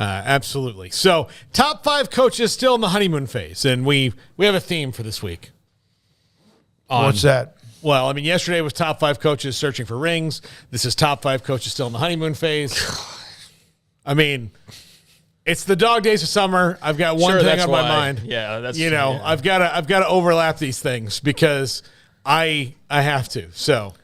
Absolutely. So, top 5 coaches still in the honeymoon phase, and we have a theme for this week. What's that? Well, I mean, yesterday was top 5 coaches searching for rings. This is top 5 coaches still in the honeymoon phase. I mean, it's the dog days of summer. I've got one thing on my mind. Yeah, that's I've got to overlap these things because I have to. So,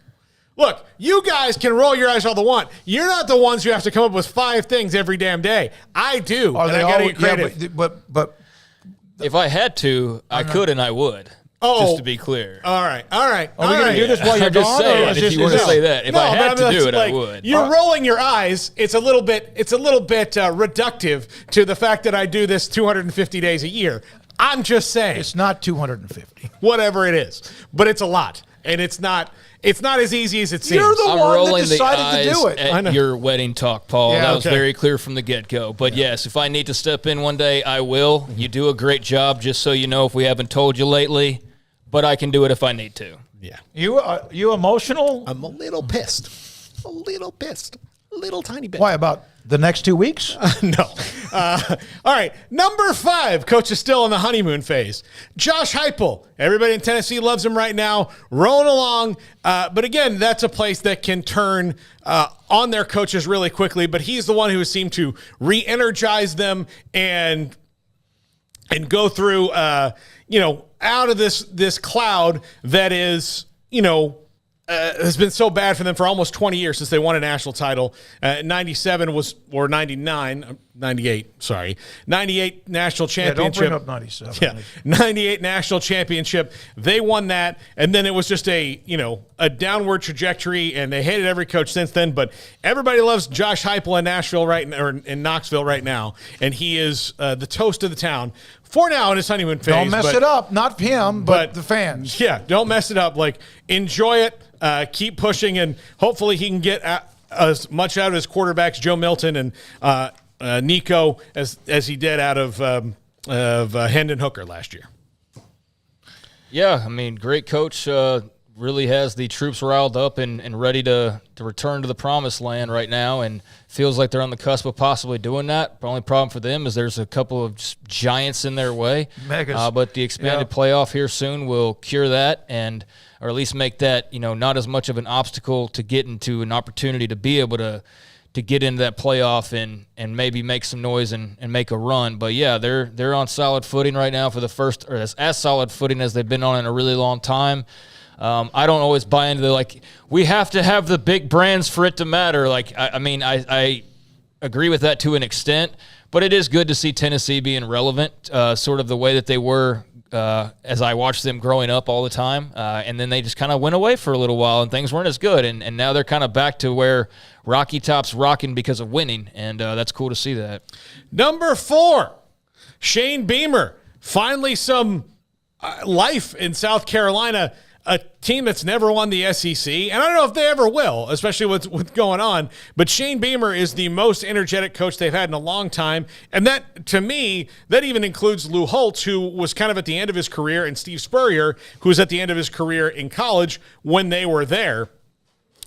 look, you guys can roll your eyes all the want. You're not the ones who have to come up with 5 things every damn day. I do. Are they I all? get creative. Yeah, but if I had to, I could and I would. Just to be clear. All right. Are we going to do this while you're I'm just gone? saying, if you want to say that. If I had to do it, I would. You're rolling your eyes. It's a little bit reductive to the fact that I do this 250 days a year. I'm just saying. It's not 250. Whatever it is. But it's a lot. And it's not as easy as it seems. You're the I'm one rolling that decided the eyes to do it. at your wedding talk, Paul. Yeah, that was okay. very clear from the get-go. But yes, if I need to step in one day, I will. You do a great job, just so you know, if we haven't told you lately. But I can do it if I need to. Yeah. You emotional? I'm a little pissed. A little tiny bit. Why, about the next 2 weeks? No. All right. Number 5, coach is still in the honeymoon phase. Josh Heupel. Everybody in Tennessee loves him right now. Rolling along. But again, that's a place that can turn on their coaches really quickly. But he's the one who seemed to re-energize them and go through, out of this cloud that is, has been so bad for them for almost 20 years since they won a national title. 98 national championship. Yeah, don't bring up 97. Yeah, 98 national championship. They won that, and then it was just a downward trajectory, and they hated every coach since then. But everybody loves Josh Heupel in Nashville or in Knoxville right now, and he is the toast of the town for now in his honeymoon phase. Don't mess it up. Not him, but the fans. Yeah, don't mess it up. Like, enjoy it. Keep pushing, and hopefully he can get as much out of his quarterbacks, Joe Milton and Nico, as he did out of Hendon Hooker last year. Yeah, I mean, great coach. Really has the troops riled up and ready to return to the promised land right now, and feels like they're on the cusp of possibly doing that. The only problem for them is there's a couple of giants in their way. Megas. But the expanded playoff here soon will cure that, or at least make that not as much of an obstacle to get into an opportunity to be able to get into that playoff and maybe make some noise and make a run. But yeah, they're on solid footing right now for the first, or as solid footing as they've been on in a really long time. I don't always buy into we have to have the big brands for it to matter. I agree with that to an extent, but it is good to see Tennessee being relevant, sort of the way that they were as I watched them growing up all the time. And then they just kind of went away for a little while and things weren't as good. And now they're kind of back to where Rocky Top's rocking because of winning. And that's cool to see that. Number 4, Shane Beamer. Finally some life in South Carolina. A team that's never won the SEC, and I don't know if they ever will, especially with what's going on, but Shane Beamer is the most energetic coach they've had in a long time, and that, to me, that even includes Lou Holtz, who was kind of at the end of his career, and Steve Spurrier, who was at the end of his career in college when they were there.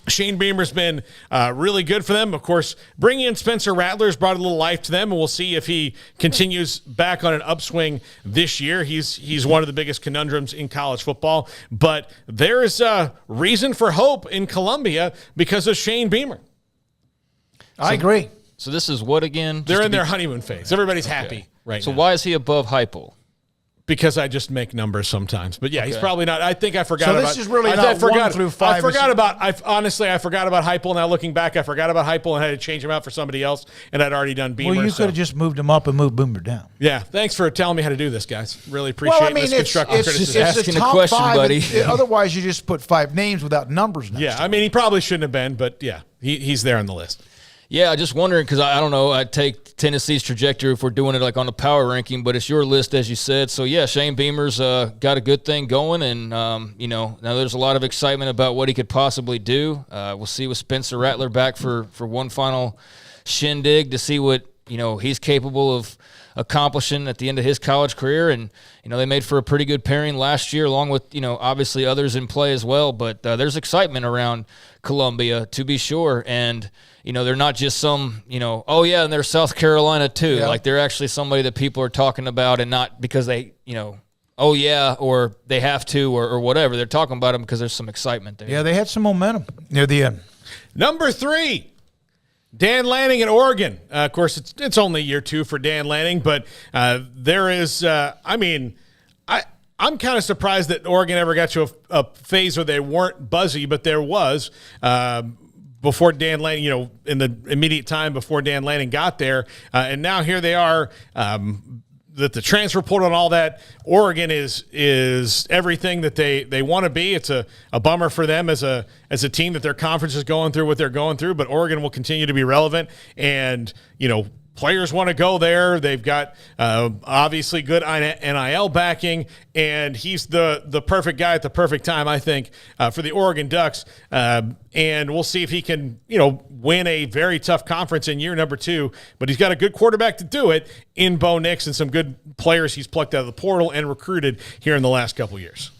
Shane Beamer's been really good for them. Of course, bringing in Spencer Rattler's brought a little life to them, and we'll see if he continues back on an upswing this year. He's one of the biggest conundrums in college football, but there is a reason for hope in Columbia because of Shane Beamer. I agree. So this is what again? They're in their honeymoon phase. Everybody's happy right now. So why is he above Heupel? Because I just make numbers sometimes. But yeah, he's probably not. I think I forgot about. So this is really not 1 through 5. I forgot about Heupel. Now looking back, I forgot about Heupel and had to change him out for somebody else, and I'd already done Beamer. Well, you could have just moved him up and moved Boomer down. Yeah, thanks for telling me how to do this, guys. Really appreciate this constructive criticism. It's Asking a a top question, 5, buddy. Otherwise, you just put 5 names without numbers next Yeah, to I mean, he probably shouldn't have been, but yeah, he's there on the list. Yeah, just wondering because I don't know. I'd take Tennessee's trajectory if we're doing it on the power ranking, but it's your list as you said. So yeah, Shane Beamer's got a good thing going, and now there's a lot of excitement about what he could possibly do. We'll see with Spencer Rattler back for one final shindig to see what he's capable of accomplishing at the end of his college career. And, they made for a pretty good pairing last year, along with, obviously others in play as well. But there's excitement around Columbia, to be sure. And, they're not just some, oh, yeah, and they're South Carolina too. Yeah. Like, they're actually somebody that people are talking about, and not because they, oh, yeah, or they have to, or whatever. They're talking about them because there's some excitement there. Yeah, they had some momentum near the end. Number 3. Dan Lanning at Oregon. Of course, it's only year 2 for Dan Lanning, but there is, I'm kind of surprised that Oregon ever got to a phase where they weren't buzzy, but there was before Dan Lanning, in the immediate time before Dan Lanning got there. And now here they are, that the transfer portal and all that. Oregon is everything that they want to be. It's a bummer for them as a team that their conference is going through what they're going through, but Oregon will continue to be relevant. And, players want to go there. They've got obviously good NIL backing, and he's the perfect guy at the perfect time, I think, for the Oregon Ducks. And we'll see if he can, win a very tough conference in year number 2. But he's got a good quarterback to do it in Bo Nix, and some good players he's plucked out of the portal and recruited here in the last couple of years.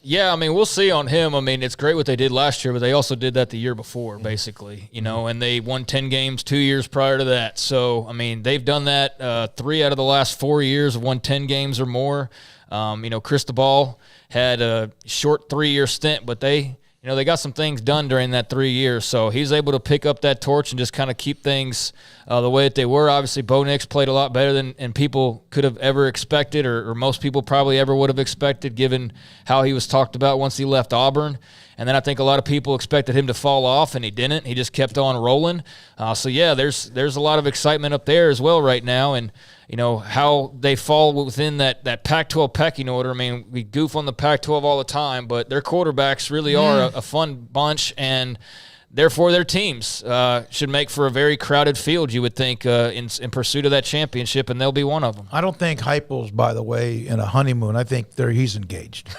Yeah, we'll see on him. It's great what they did last year, but they also did that the year before, basically, and they won 10 games 2 years prior to that. So, they've done that 3 out of the last 4 years, have won 10 games or more. Cristobal had a short 3-year stint, but they got some things done during that 3 years. So he's able to pick up that torch and just kind of keep things the way that they were. Obviously, Bo Nix played a lot better than people could have ever expected, or most people probably ever would have expected, given how he was talked about once he left Auburn. And then I think a lot of people expected him to fall off, and he didn't. He just kept on rolling. So, yeah, there's a lot of excitement up there as well right now. And, how they fall within that Pac-12 pecking order. We goof on the Pac-12 all the time, but their quarterbacks really are a fun bunch, and therefore their teams should make for a very crowded field, you would think, in pursuit of that championship, and they'll be one of them. I don't think Heupel's, by the way, in a honeymoon. I think he's engaged.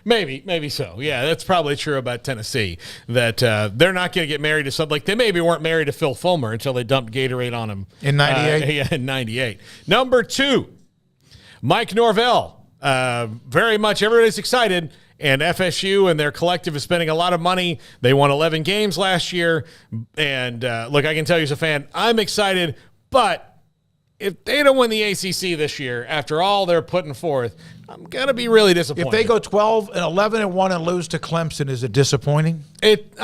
Maybe so. Yeah, that's probably true about Tennessee, that they're not going to get married to something. Like, they maybe weren't married to Phil Fulmer until they dumped Gatorade on him. In 98? Yeah, in 98. Number 2, Mike Norvell. Very much everybody's excited. And FSU and their collective is spending a lot of money. They won 11 games last year. And, look, I can tell you as a fan, I'm excited. But if they don't win the ACC this year, after all they're putting forth, I'm going to be really disappointed. If they go 12-11-1 and lose to Clemson, is it disappointing? It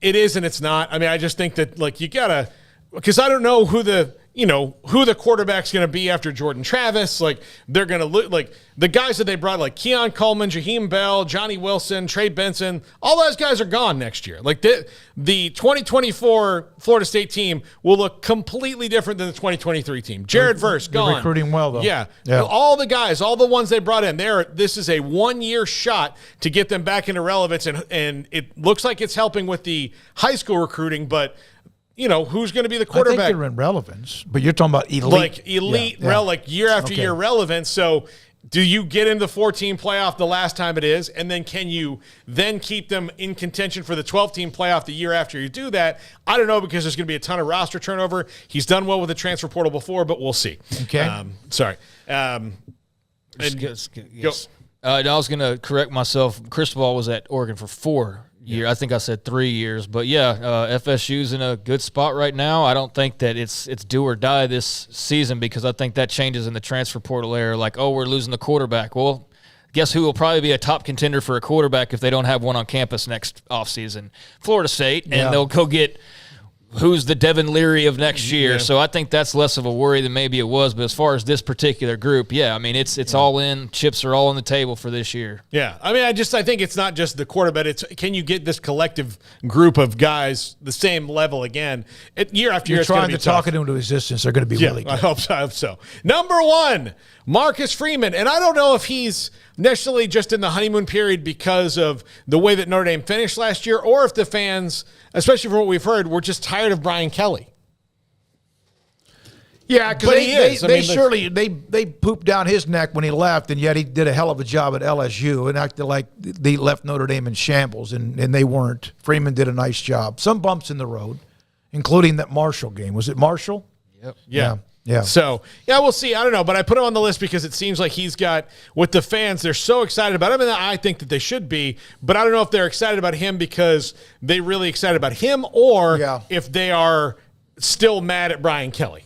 is and it's not. I just think that, like, you got to – because I don't know who the quarterback's going to be after Jordan Travis. Like, they're going to look like the guys that they brought, like Keon Coleman, Jaheim Bell, Johnny Wilson, Trey Benson. All those guys are gone next year. Like, the 2024 Florida State team will look completely different than the 2023 team. Jared Verse, gone. Recruiting well, though. Yeah. All the guys, all the ones they brought in, this is a 1-year shot to get them back into relevance, and it looks like it's helping with the high school recruiting, but who's going to be the quarterback? I think they're in relevance, but you're talking about elite. Like elite, like year after year relevance. So do you get into the 14 playoff the last time it is, and then can you then keep them in contention for the 12-team playoff the year after you do that? I don't know, because there's going to be a ton of roster turnover. He's done well with the transfer portal before, but we'll see. Okay. Sorry. Yes. I was going to correct myself. Cristobal was at Oregon for 4 years. I think I said 3 years. But, yeah, FSU's in a good spot right now. I don't think that it's do or die this season, because I think that changes in the transfer portal era. Like, oh, we're losing the quarterback. Well, guess who will probably be a top contender for a quarterback if they don't have one on campus next offseason? Florida State. And they'll go get – who's the Devin Leary of next year. Yeah. So I think that's less of a worry than maybe it was. But as far as this particular group, it's all in. Chips are all on the table for this year. Yeah. I think it's not just the quarterback. It's, can you get this collective group of guys the same level again? Year after year, you're trying to talk it into existence. They're going to be really good. I hope so. Number 1, Marcus Freeman. And I don't know if he's necessarily just in the honeymoon period because of the way that Notre Dame finished last year, or if the fans, especially from what we've heard, were just tired of Brian Kelly. Yeah, because they pooped down his neck when he left, and yet he did a hell of a job at LSU and acted like they left Notre Dame in shambles, and they weren't. Freeman did a nice job. Some bumps in the road, including that Marshall game. Was it Marshall? Yep. Yeah. Yeah. So, yeah, we'll see. I don't know, but I put him on the list because it seems like he's got, with the fans, they're so excited about him, and I think that they should be, but I don't know if they're excited about him because they really excited about him or if they are still mad at Brian Kelly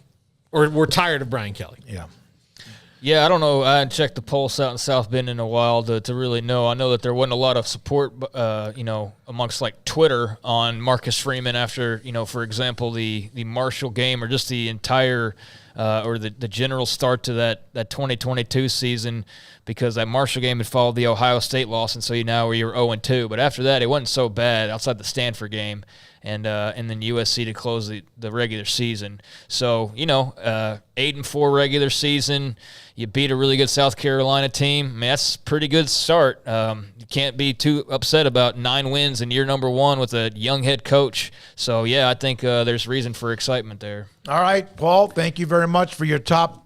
or we're tired of Brian Kelly. Yeah. Yeah, I don't know. I hadn't checked the pulse out in South Bend in a while to really know. I know that there wasn't a lot of support, amongst like Twitter on Marcus Freeman after, for example, the Marshall game or just the entire or the general start to that 2022 season, because that Marshall game had followed the Ohio State loss, and so you're 0-2. But after that, it wasn't so bad outside the Stanford game. And then USC to close the regular season. So, 8-4 regular season. You beat a really good South Carolina team. I mean, that's a pretty good start. You can't be too upset about 9 wins in year number 1 with a young head coach. So, yeah, I think there's reason for excitement there. All right, Paul, thank you very much for your top